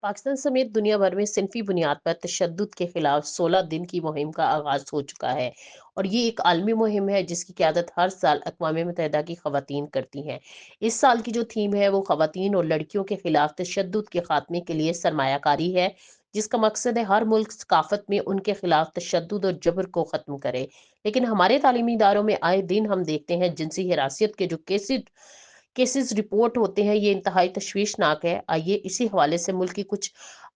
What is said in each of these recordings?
पाकिस्तान समेत दुनिया भर में सिनफी बुनियाद पर तशद्दुद के खिलाफ 16 दिन की मुहिम का आगाज हो चुका है। और ये एक आलमी मुहिम है जिसकी क़यादत हर साल अक़वाम मुत्तहिदा की ख़वातीन करती हैं। इस साल की जो थीम है वो ख़वातीन और लड़कियों के खिलाफ तशद्दुद के खात्मे के लिए सरमायाकारी है, जिसका मकसद है हर मुल्क सकाफत में उनके खिलाफ तशद्दुद और जबर को ख़त्म करे। लेकिन हमारे तालीमी इदारों में आए दिन हम देखते हैं जिनसी हिरासत के जो केसेस रिपोर्ट होते हैं, ये इंतहाई तशवीशनाक है। आइए इसी हवाले से मुल्क की कुछ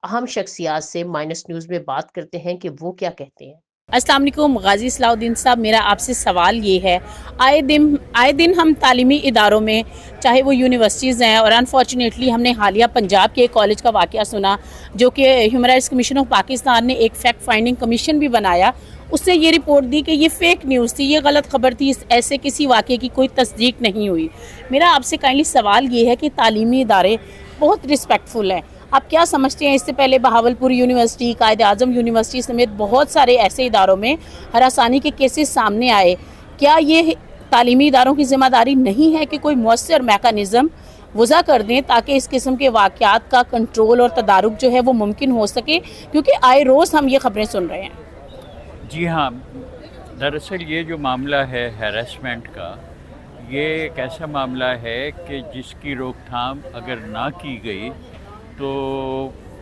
अहम शख्सियात से माइनस न्यूज़ में बात करते हैं कि वो क्या कहते हैं। अस्सलाम वालेकुम गाजी सलाउद्दीन साहब, मेरा आपसे सवाल ये है, आए दिन हम तालीमी इदारों में, चाहे वो यूनिवर्सिटीज़ हैं, और अनफॉर्चुनेटली हमने हालिया पंजाब के एक कॉलेज का वाक़या सुना जो कि human rights commission of Pakistan ने एक फैक्ट फाइंडिंग कमीशन भी बनाया। उससे ये रिपोर्ट दी कि ये फ़ेक न्यूज़ थी, ये गलत खबर थी, ऐसे किसी वाक़े की कोई तस्दीक नहीं हुई। मेरा आपसे काइंडली सवाल ये है कि तालीमी इदारे बहुत रिस्पेक्टफुल हैं, आप क्या समझते हैं? इससे पहले बहावलपुर यूनिवर्सिटी, कायद आज़म यूनिवर्सिटी समेत बहुत सारे ऐसे इदारों में हरासानी के केसेस सामने आए। क्या ये तालीमी इदारों की ज़िम्मेदारी नहीं है कि कोई मौसर मैकेनिज़्म वज़ा कर दें ताकि इस किस्म के वाक़यात का कंट्रोल और तदारुक जो है वो मुमकिन हो सके, क्योंकि आए रोज़ हम ये खबरें सुन रहे हैं। जी हाँ, दरअसल ये जो मामला है हैरेसमेंट का, ये एक ऐसा मामला है कि जिसकी रोकथाम अगर ना की गई तो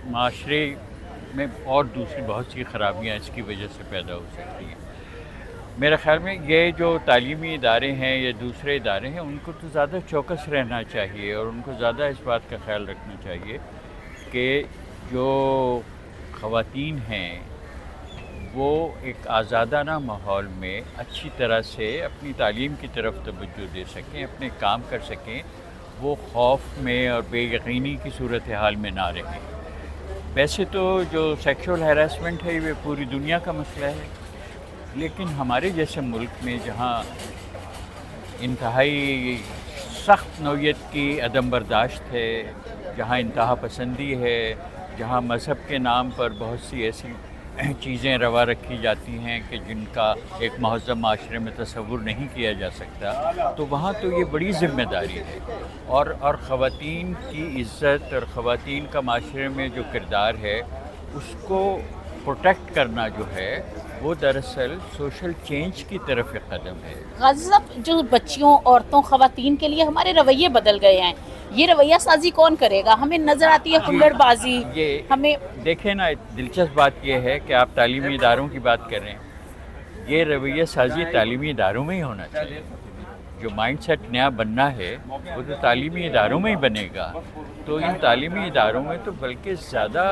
माशरे में और दूसरी बहुत सी ख़राबियाँ इसकी वजह से पैदा हो सकती हैं। मेरे ख़्याल में ये जो तालीमी इदारे हैं या दूसरे इदारे हैं, उनको तो ज़्यादा चौकस रहना चाहिए और उनको ज़्यादा इस बात का ख्याल रखना चाहिए कि जो ख़वातीन हैं वो एक आज़ादाना माहौल में अच्छी तरह से अपनी तालीम की तरफ तवज्जो दे सकें, अपने काम कर सकें, वो खौफ में और बेयकीनी की सूरत हाल में ना रहें। वैसे तो जो सेक्सुअल हैरेसमेंट है ये पूरी दुनिया का मसला है, लेकिन हमारे जैसे मुल्क में जहाँ इंतहाई सख्त नौइयत की अदम बर्दाश्त है, जहाँ इंतहा पसंदी है, जहाँ मज़हब के नाम पर बहुत सी ऐसी चीज़ें रवा रखी जाती हैं कि जिनका एक महज़्ज़ब माशरे में तसव्वुर नहीं किया जा सकता, तो वहाँ तो ये बड़ी ज़िम्मेदारी है। और ख़वातीन की इज़्ज़त और ख़वातीन का माशरे में जो किरदार है उसको प्रोटेक्ट करना जो है वो दरअसल सोशल चेंज की तरफ एक कदम है। गाजी साहब, जो बच्चियों, औरतों, ख़वातीन के लिए हमारे रवैये बदल गए हैं, ये रवैया साजी कौन करेगा? हमें नज़र आती है हुल्लड़बाजी। ये हमें देखें ना, दिलचस्प बात यह है कि आप तालीमी इदारों की बात कर रहे हैं, ये रवैया साजी तालीमी इदारों में ही होना चाहिए। जो माइंडसेट नया बनना है वो तो तालीमी इदारों में ही बनेगा। तो इन तालीमी इदारों में तो बल्कि ज़्यादा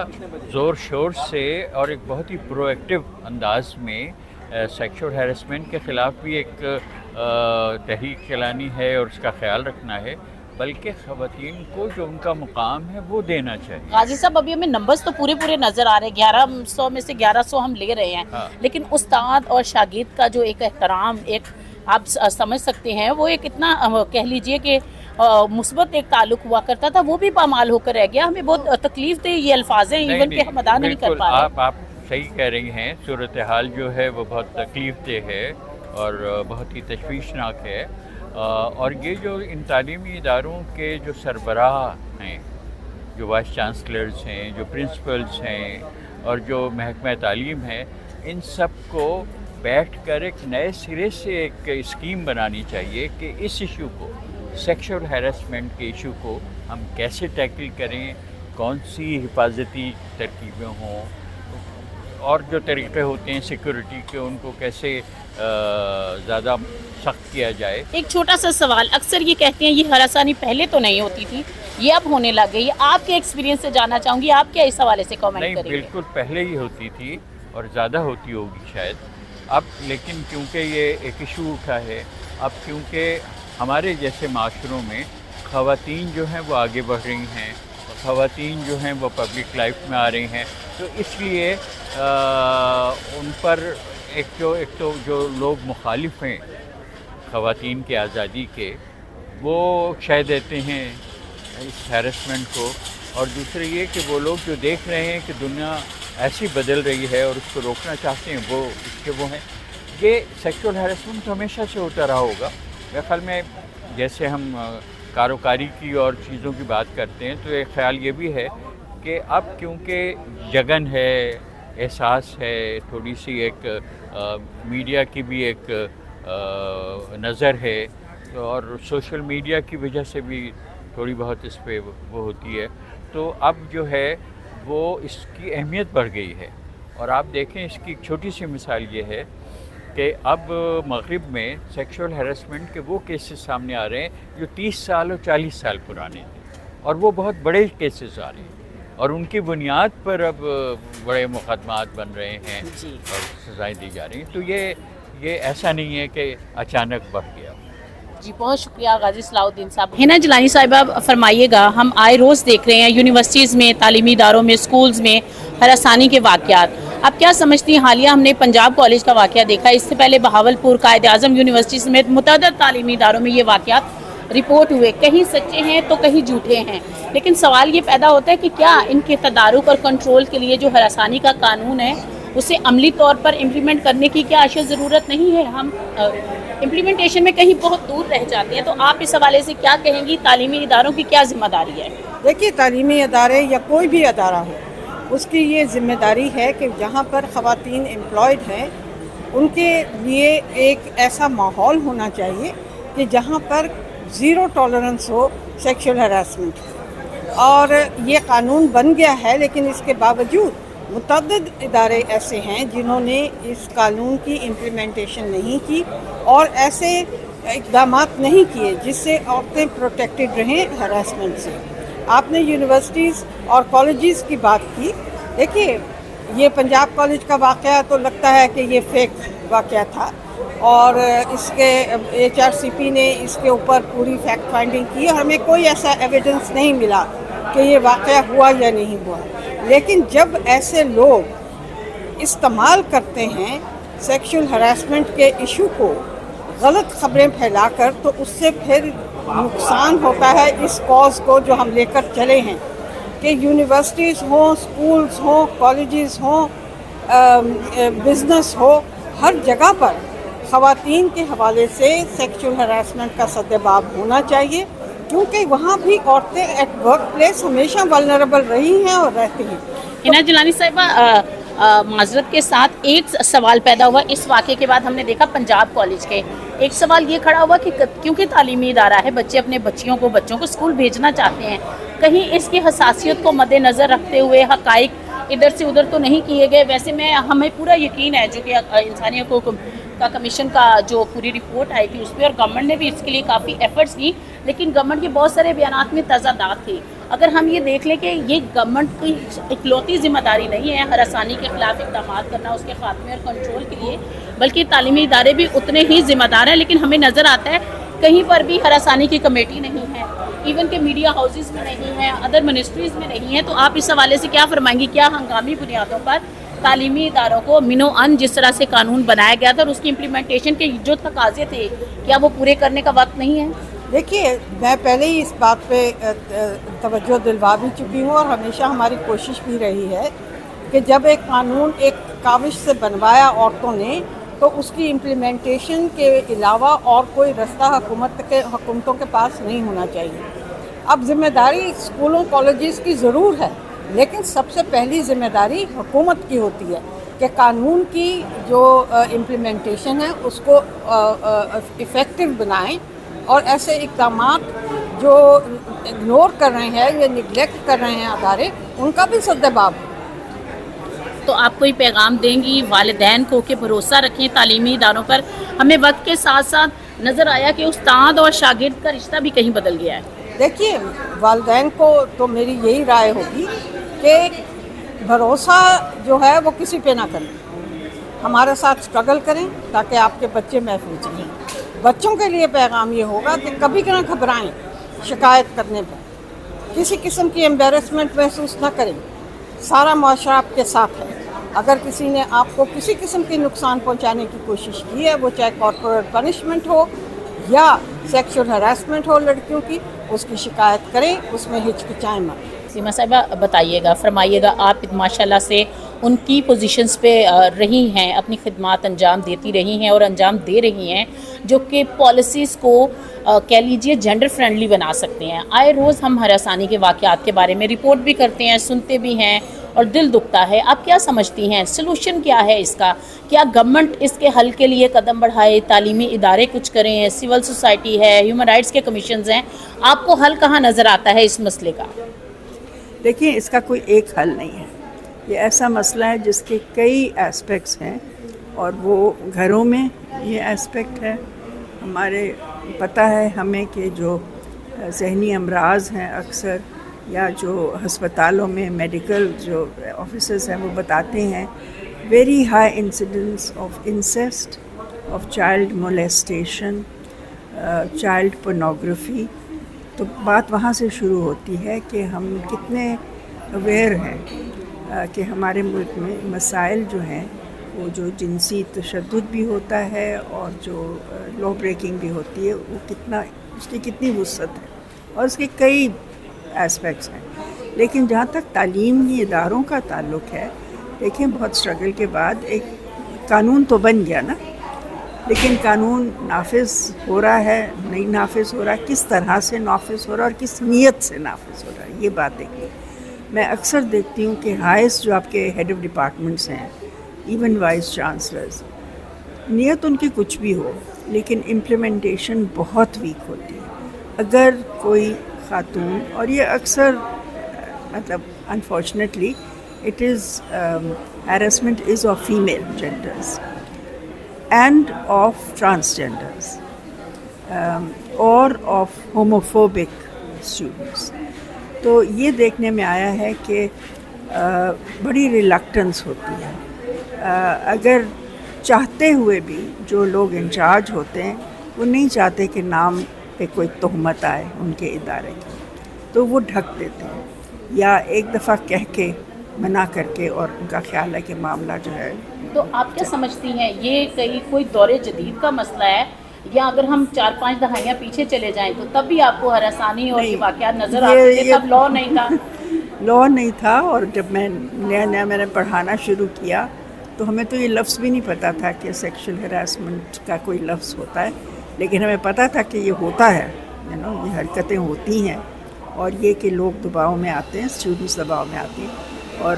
ज़ोर शोर से और एक बहुत ही प्रोएक्टिव अंदाज में सेक्सुअल हैरेसमेंट के ख़िलाफ़ भी एक तहरीक चलानी है और उसका ख्याल रखना है, बल्कि ख़वातीन को जो उनका मुकाम है वो देना चाहिए। गाजी साहब, अभी हमें नंबर्स तो पूरे नज़र आ रहे हैं, 1100 में से 1100 हम ले रहे हैं। हाँ। लेकिन उस्ताद और शागिर्द का जो एक एहतराम, एक आप समझ सकते हैं, वो एक इतना कह लीजिए कि मुस्बत एक ताल्लुक हुआ करता था, वो भी पामाल होकर रह गया। हमें बहुत तकलीफ दे ये अल्फाज हैं, इवन कि हम अदा नहीं कर पा रहे। आप सही कह रही हैं, सूरत हाल जो है वो बहुत तकलीफ दे है और बहुत ही तशवीशनाक है। और ये जो इन तालीमी इदारों के जो सरबराह हैं, जो वाइस चांसलर्स हैं, जो प्रिंसिपल्स हैं और जो महकमा तालीम है, इन सब को बैठ कर एक नए सिरे से एक स्कीम बनानी चाहिए कि इस इशू को, सेक्सुअल हैरेसमेंट के इशू को हम कैसे टैकल करें, कौन सी हिफाजती तरकीबें हों और जो तरीक़े होते हैं सिक्योरिटी के, उनको कैसे ज़्यादा सख्त किया जाए। एक छोटा सा सवाल, अक्सर ये कहते हैं ये हरासानी पहले तो नहीं होती थी, ये अब होने लग गई। आपके एक्सपीरियंस से जानना चाहूँगी, आप क्या इस हवाले से कमेंट नहीं, करेंगे? बिल्कुल पहले ही होती थी और ज़्यादा होती होगी शायद अब, लेकिन क्योंकि ये एक इशू उठा है अब, क्योंकि हमारे जैसे माशरों में ख़वातीन जो हैं वो आगे बढ़ रही हैं, ख़वातीन जो हैं वो पब्लिक लाइफ में आ रही हैं, तो इसलिए उन पर एक तो जो लोग मुखालिफ हैं ख़वातीन की आज़ादी के, वो शह देते हैं इस हैरेसमेंट को, और दूसरे ये कि वो लोग जो देख रहे हैं कि दुनिया ऐसी बदल रही है और उसको रोकना चाहते हैं, वो इसके वो हैं। ये सेक्सुअल हैरेसमेंट तो हमेशा से होता रहा होगा। मेरे ख्याल में जैसे हम कारोकारी की और चीज़ों की बात करते हैं तो एक ख़्याल ये भी है کہ اب کیونکہ جگن ہے، احساس ہے، تھوڑی سی ایک میڈیا کی بھی ایک نظر ہے، اور سوشل میڈیا کی وجہ سے بھی تھوڑی بہت اس پہ وہ ہوتی ہے، تو اب جو ہے وہ اس کی اہمیت بڑھ گئی ہے. اور آپ دیکھیں اس کی ایک چھوٹی سی مثال یہ ہے کہ اب مغرب میں سیکشول ہیراسمنٹ کے وہ کیسز سامنے آ رہے ہیں جو 30 سال اور 40 سال پرانے تھے، اور وہ بہت بڑے کیسز آ رہے ہیں، اور ان کی بنیاد پر اب بڑے مقدمات بن رہے ہیں اور سزائیں دی جا رہی ہیں. تو یہ ایسا نہیں ہے کہ اچانک بڑھ گیا. جی بہت شکریہ غازی صلاح الدین صاحب. ہنا جیلانی صاحبہ فرمائیے گا، ہم آئے روز دیکھ رہے ہیں یونیورسٹیز میں، تعلیمی اداروں میں، سکولز میں ہراسانی کے واقعات. آپ کیا سمجھتی ہیں؟ حالیہ ہم نے پنجاب کالج کا واقعہ دیکھا، اس سے پہلے بہاولپور، قائد اعظم یونیورسٹی سمیت متعدد تعلیمی اداروں میں یہ واقعات رپورٹ ہوئے. کہیں سچے ہیں تو کہیں جھوٹے ہیں، لیکن سوال یہ پیدا ہوتا ہے کہ کیا ان کے تدارک اور کنٹرول کے لیے جو ہراسانی کا قانون ہے اسے عملی طور پر امپلیمنٹ کرنے کی کیا اشد ضرورت نہیں ہے؟ ہم امپلیمنٹیشن میں کہیں بہت دور رہ جاتے ہیں. تو آپ اس حوالے سے کیا کہیں گی؟ تعلیمی اداروں کی کیا ذمہ داری ہے؟ دیکھیے، تعلیمی ادارے یا کوئی بھی ادارہ ہو، اس کی یہ ذمہ داری ہے کہ جہاں پر خواتین امپلائڈ ہیں ان کے لیے ایک ایسا ماحول ہونا چاہیے کہ جہاں پر زیرو ٹالرنس ہو سیکشل ہراسمنٹ. اور یہ قانون بن گیا ہے، لیکن اس کے باوجود متعدد ادارے ایسے ہیں جنہوں نے اس قانون کی امپلیمنٹیشن نہیں کی اور ایسے اقدامات نہیں کیے جس سے عورتیں پروٹیکٹڈ رہیں ہراسمنٹ سے. آپ نے یونیورسٹیز اور کالجز کی بات کی. دیکھیے، یہ پنجاب کالج کا واقعہ تو لگتا ہے کہ یہ فیک واقعہ تھا، اور اس کے HRCP نے اس کے اوپر پوری فیکٹ فائنڈنگ کی اور ہمیں کوئی ایسا ایویڈنس نہیں ملا کہ یہ واقعہ ہوا یا نہیں ہوا. لیکن جب ایسے لوگ استعمال کرتے ہیں سیکشل ہراسمنٹ کے ایشو کو غلط خبریں پھیلا کر، تو اس سے پھر نقصان ہوتا ہے اس کاز کو جو ہم لے کر چلے ہیں کہ یونیورسٹیز ہوں، سکولز ہوں، کالجز ہوں، بزنس ہو، ہر جگہ پر خواتین کے حوالے سے سیکشل ہراسمنٹ کا سدباب ہونا چاہیے، کیونکہ وہاں بھی عورتیں ایٹ ورک پلیس ہمیشہ ولنریبل رہی ہیں اور رہتی ہیں. ہنا جیلانی صاحبہ، معذرت کے ساتھ ایک سوال پیدا ہوا اس واقعے کے بعد. ہم نے دیکھا پنجاب کالج کے ایک سوال یہ کھڑا ہوا کہ کیونکہ تعلیمی ادارہ ہے، بچے اپنے بچوں کو اسکول بھیجنا چاہتے ہیں، کہیں اس کی حساسیت کو مد نظر رکھتے ہوئے حقائق ادھر سے ادھر تو نہیں کیے گئے. ویسے ہمیں پورا یقین ہے جو کہ انسانی حقوق کا کمیشن کا جو پوری رپورٹ آئی تھی اس پہ، اور گورنمنٹ نے بھی اس کے لیے کافی ایفرٹس کی، لیکن گورنمنٹ کے بہت سارے بیانات میں تضادات تھے. اگر ہم یہ دیکھ لیں کہ یہ گورنمنٹ کی اکلوتی ذمہ داری نہیں ہے ہراسانی کے خلاف اقدامات کرنا، اس کے خاتمے اور کنٹرول کے لیے، بلکہ تعلیمی ادارے بھی اتنے ہی ذمہ دار ہیں، لیکن ہمیں نظر آتا ہے کہیں پر بھی ہراسانی کی کمیٹی نہیں ہے، ایون کہ میڈیا ہاؤسز میں نہیں ہے، ادر منسٹریز میں نہیں ہے. تو آپ اس حوالے سے کیا فرمائیں گی؟ کیا ہنگامی بنیادوں پر تعلیمی اداروں کو منو ان جس طرح سے قانون بنایا گیا تھا اور اس کی امپلیمنٹیشن کے جو تقاضے تھے کیا وہ پورے کرنے کا وقت نہیں ہے؟ دیکھیے، میں پہلے ہی اس بات پہ توجہ دلوا بھی چکی ہوں، اور ہمیشہ ہماری کوشش بھی رہی ہے کہ جب ایک قانون ایک کاوش سے بنوایا عورتوں نے، تو اس کی امپلیمنٹیشن کے علاوہ اور کوئی رستہ حکومتوں کے پاس نہیں ہونا چاہیے. اب ذمہ داری اسکولوں کالجز کی ضرور ہے، لیکن سب سے پہلی ذمہ داری حکومت کی ہوتی ہے کہ قانون کی جو امپلیمنٹیشن ہے اس کو افیکٹو بنائیں، اور ایسے اقدامات جو اگنور کر رہے ہیں یا نگلیکٹ کر رہے ہیں ادارے، ان کا بھی سدباب. تو آپ کوئی پیغام دیں گی والدین کو کہ بھروسہ رکھیں تعلیمی اداروں پر؟ ہمیں وقت کے ساتھ ساتھ نظر آیا کہ استاد اور شاگرد کا رشتہ بھی کہیں بدل گیا ہے. دیکھیے، والدین کو تو میری یہی رائے ہوگی کہ بھروسہ جو ہے وہ کسی پہ نہ کریں، ہمارے ساتھ اسٹرگل کریں تاکہ آپ کے بچے محفوظ رہیں. بچوں کے لیے پیغام یہ ہوگا کہ کبھی نہ گھبرائیں شکایت کرنے پر، کسی قسم کی ایمبیرسمنٹ محسوس نہ کریں. سارا معاشرہ آپ کے ساتھ ہے. اگر کسی نے آپ کو کسی قسم کی نقصان پہنچانے کی کوشش کی ہے، وہ چاہے کارپوریٹ پنشمنٹ ہو یا سیکشل ہراسمنٹ ہو لڑکیوں کی، اس کی شکایت کریں، اس میں ہچکچائیں مت. सीमा साहिबा बताइएगा, फरमाइएगा, आप माशाल्लाह से उनकी पोजीशंस पे रही हैं, अपनी खिदमत अंजाम देती रही हैं और अंजाम दे रही हैं, जो कि पॉलिसीज़ को कह लीजिए जेंडर फ्रेंडली बना सकते हैं। आए रोज़ हम हरासानी के वाक़यात के बारे में रिपोर्ट भी करते हैं, सुनते भी हैं और दिल दुखता है। आप क्या समझती हैं, सलूशन क्या है इसका? क्या गवर्नमेंट इसके हल के लिए कदम बढ़ाए, तालीमी इदारे कुछ करें, सिविल सोसाइटी है, ह्यूमन राइट्स के कमीशंस हैं? आपको हल कहाँ नज़र आता है इस मसले का? देखिए, इसका कोई एक हल नहीं है। ये ऐसा मसला है जिसके कई एस्पेक्ट्स हैं और वो घरों में ये एस्पेक्ट है। हमारे पता है हमें कि जो ज़हनी अमराज हैं अक्सर, या जो हस्पतालों में मेडिकल जो ऑफिसर्स हैं वो बताते हैं, very high incidence of incest, of child molestation, child pornography. तो बात वहाँ से शुरू होती है कि हम कितने अवेयर हैं कि हमारे मुल्क में मसाइल जो हैं वो जो जिनसी तशद्दुद भी होता है और जो लॉ ब्रेकिंग भी होती है, वो कितना, उसकी कितनी वुसअत है और उसके कई एस्पेक्ट्स हैं। लेकिन जहाँ तक तालीमी इदारों का ताल्लुक़ है, देखें, बहुत स्ट्रगल के बाद एक कानून तो बन गया ना, लेकिन कानून नाफिज हो रहा है, नहीं नाफिज हो रहा है, किस तरह से नाफिज हो रहा है और किस नीयत से नाफिज हो रहा है, ये बात देखिए। मैं अक्सर देखती हूँ कि हाईएस्ट जो आपके हेड ऑफ़ डिपार्टमेंट्स हैं, इवन वाइस चांसलर्स, नीयत उनकी कुछ भी हो लेकिन इम्प्लीमेंटेशन बहुत वीक होती है। अगर कोई खातून, और ये अक्सर मतलब unfortunately it is harassment is of female genders and of transgenders or of homophobic students। तो ये देखने में आया है कि बड़ी रिलक्टेंस होती है। अगर चाहते हुए भी जो लोग इंचार्ज होते हैं वो नहीं चाहते कि नाम पे कोई तहमत आए उनके इदारे की, तो वो ढक देते हैं या एक दफ़ा कह के मना करके, और उनका ख्याल है कि मामला जो है। तो आप क्या समझती हैं, ये कोई दौरे जदीद का मसला है, या अगर हम 4-5 दहाइयाँ पीछे चले जाएं तो तब भी आपको हरासानी और ये वाक़यात नज़र आते थे? तब लॉ नहीं था। लॉ नहीं था, और जब मैं नया मैंने पढ़ाना शुरू किया तो हमें तो ये लफ्ज़ भी नहीं पता था कि सेक्शुअल हरासमेंट का कोई लफ्ज़ होता है, लेकिन हमें पता था कि ये होता है, ये हरकतें होती हैं, और ये कि लोग दबाव में आते हैं, स्टूडेंट्स दबाव में आती हैं। और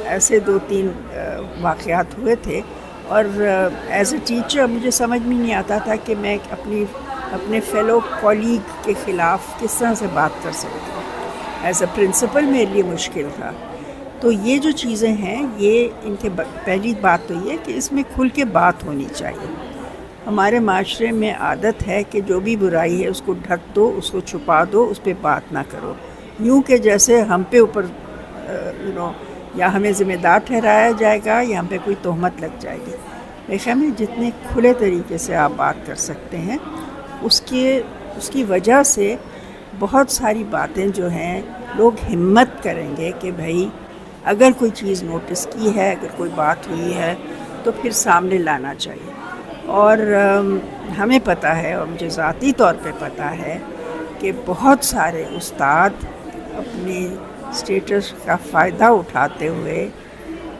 ऐसे 2-3 वाक़यात हुए थे, और एज़ अ टीचर मुझे समझ में नहीं आता था कि मैं अपने फेलो कॉलीग के ख़िलाफ़ किस तरह से बात कर सकती हूँ। एज़ अ प्रिंसिपल मेरे लिए मुश्किल था। तो ये जो चीज़ें हैं, ये इनके पहली बात तो ये कि इसमें खुल के बात होनी चाहिए। हमारे माशरे में आदत है कि जो भी बुराई है उसको ढक दो, उसको छुपा दो, उस पर बात ना करो, यूँ कि जैसे हम पे ऊपर या हमें ज़िम्मेदार ठहराया जाएगा या हम पे कोई तहमत लग जाएगी। मेरे ख़्याल में जितने खुले तरीके से आप बात कर सकते हैं, उसकी वजह से बहुत सारी बातें जो हैं लोग हिम्मत करेंगे कि भाई अगर कोई चीज़ नोटिस की है, अगर कोई बात हुई है तो फिर सामने लाना चाहिए। और हमें पता है, और मुझे ज़ाती तौर पे पता है कि बहुत सारे उस्ताद अपने स्टेटस का फ़ायदा उठाते हुए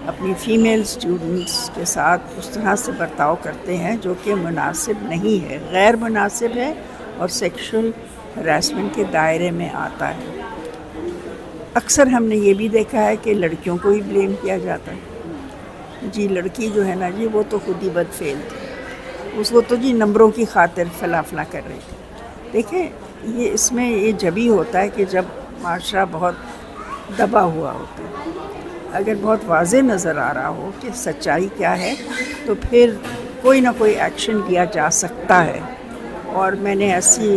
अपनी फ़ीमेल स्टूडेंट्स के साथ उस तरह से बर्ताव करते हैं जो कि मुनासिब नहीं है, गैर मुनासिब है और सेक्सुअल हरासमेंट के दायरे में आता है। अक्सर हमने ये भी देखा है कि लड़कियों को ही ब्लेम किया जाता है। जी लड़की जो है ना जी, वो तो खुद ही बदफेल थी, उसको तो जी नंबरों की खातिर फलाफला कर रही थी। देखें, ये इसमें ये जब ही होता है कि जब माशरा बहुत दबा हुआ होता है। अगर बहुत वाज़ेह नज़र आ रहा हो कि सच्चाई क्या है, तो फिर कोई ना कोई एक्शन लिया जा सकता है। और मैंने ऐसी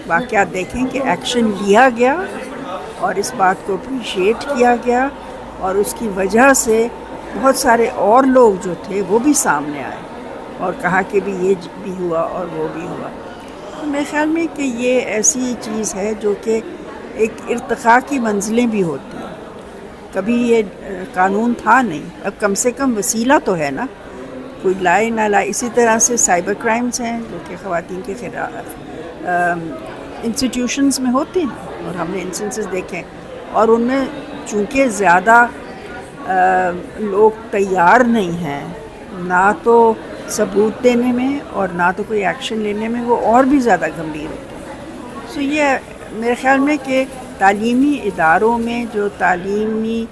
वाक़यात देखें कि एक्शन लिया गया और इस बात को अप्रिशिएट किया गया, और उसकी वजह से बहुत सारे और लोग जो थे वो भी सामने आए और कहा कि भी ये भी हुआ और वो भी हुआ। तो मेरे ख़्याल में कि ये ऐसी चीज़ है जो कि एक इर्तिक़ा की मंजिलें भी होती हैं। कभी ये कानून था नहीं, अब कम से कम वसीला तो है ना, कोई लाए ना लाए। इसी तरह से साइबर क्राइम्स हैं जो कि ख़वातीन के खिलाफ انسٹیٹیوشنز میں ہوتے ہیں اور ہم نے انسٹنسز دیکھے اور ان میں چونکہ زیادہ لوگ تیار نہیں ہیں نہ تو ثبوت دینے میں اور نہ تو کوئی ایکشن لینے میں، وہ اور بھی زیادہ گمبھیر ہوتے ہیں. سو یہ میرے خیال میں کہ تعلیمی اداروں میں جو تعلیمی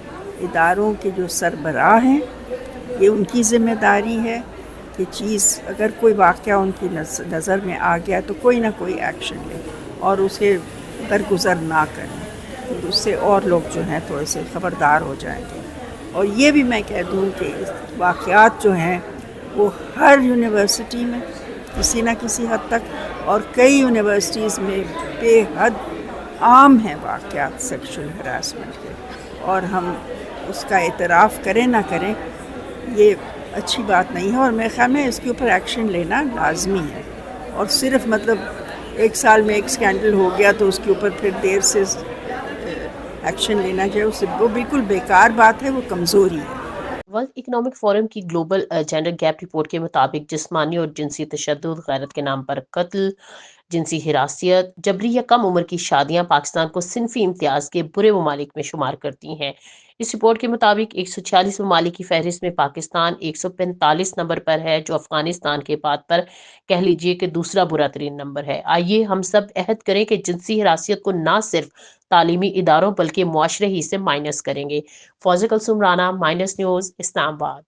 اداروں کے جو سربراہ ہیں یہ ان کی ذمہ داری ہے کہ چیز اگر کوئی واقعہ ان کی نظر میں آ گیا تو کوئی نہ کوئی ایکشن لے اور اسے درگزر نہ کریں، اس سے اور لوگ جو ہیں تھوڑے سے خبردار ہو جائیں گے. اور یہ بھی میں کہہ دوں کہ واقعات جو ہیں وہ ہر یونیورسٹی میں کسی نہ کسی حد تک اور کئی یونیورسٹیز میں بے حد عام ہیں واقعات سیکشل ہراسمنٹ کے، اور ہم اس کا اعتراف کریں نہ کریں یہ اچھی بات نہیں ہے. اور میرے خیال میں اس کے اوپر ایکشن لینا لازمی ہے، اور صرف مطلب ایک سال میں ایک اسکینڈل ہو گیا تو اس کے اوپر پھر دیر سے ایکشن لینا چاہیے، اس سے وہ بالکل بیکار بات ہے، وہ کمزوری ہے. ورلڈ اکنامک فورم کی گلوبل جینڈر گیپ رپورٹ کے مطابق جسمانی اور جنسی تشدد، غیرت کے نام پر قتل، جنسی ہراسیت، جبری یا کم عمر کی شادیاں پاکستان کو صنفی امتیاز کے برے ممالک میں شمار کرتی ہیں. اس رپورٹ کے مطابق 146 ممالک کی فہرست میں پاکستان 145 نمبر پر ہے، جو افغانستان کے بعد پر کہہ لیجئے کہ دوسرا برا ترین نمبر ہے. آئیے ہم سب عہد کریں کہ جنسی ہراسیت کو نہ صرف تعلیمی اداروں بلکہ معاشرے ہی سے مائنس کریں گے. فوزیہ کلثوم رانا، مائنس نیوز، اسلام آباد.